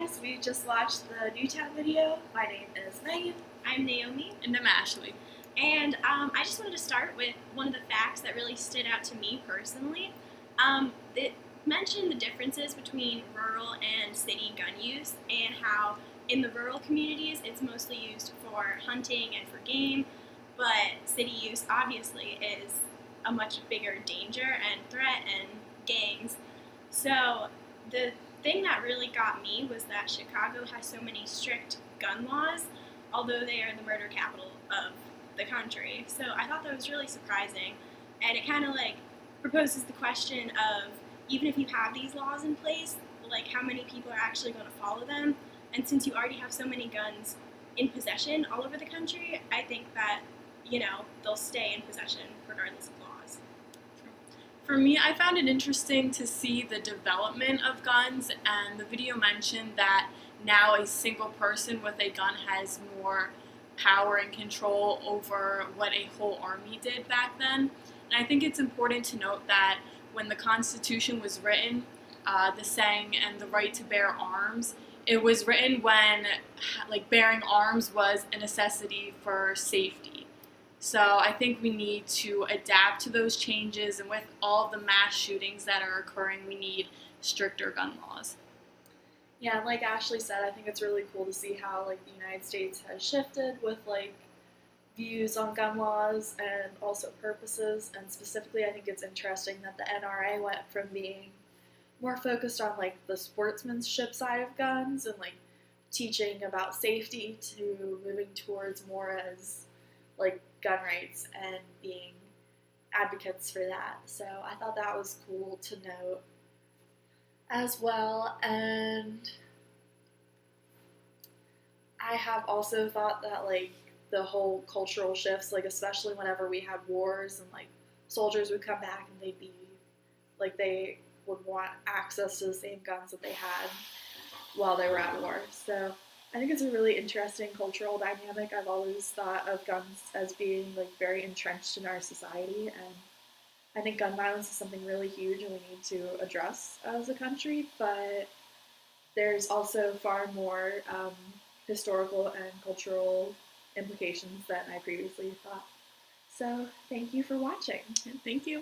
Yes, we just watched the Newtown video. My name is Megan. I'm Naomi. And I'm Ashley. And I just wanted to start with one of the facts that really stood out to me personally. It mentioned the differences between rural and city gun use and how in the rural communities it's mostly used for hunting and for game, but city use obviously is a much bigger danger and threat and gangs. So the thing that really got me was that Chicago has so many strict gun laws, although they are the murder capital of the country. So I thought that was really surprising, and it kind of like proposes the question of even if you have these laws in place, like how many people are actually going to follow them? And since you already have so many guns in possession all over the country, I think that they'll stay in possession regardless of laws. For me, I found it interesting to see the development of guns, and the video mentioned that now a single person with a gun has more power and control over what a whole army did back then. And I think it's important to note that when the Constitution was written, the saying and the right to bear arms, it was written when bearing arms was a necessity for safety. So I think we need to adapt to those changes, and with all of the mass shootings that are occurring, we need stricter gun laws. Yeah, like Ashley said, I think it's really cool to see how the United States has shifted with views on gun laws and also purposes. And specifically, I think it's interesting that the NRA went from being more focused on the sportsmanship side of guns and teaching about safety to moving towards more as gun rights and being advocates for that. So I thought that was cool to note as well. And I have also thought that the whole cultural shifts, especially whenever we had wars and soldiers would come back and they'd be they would want access to the same guns that they had while they were at war. So I think it's a really interesting cultural dynamic. I've always thought of guns as being very entrenched in our society, and I think gun violence is something really huge and we need to address as a country, but there's also far more historical and cultural implications than I previously thought. So thank you for watching. Thank you.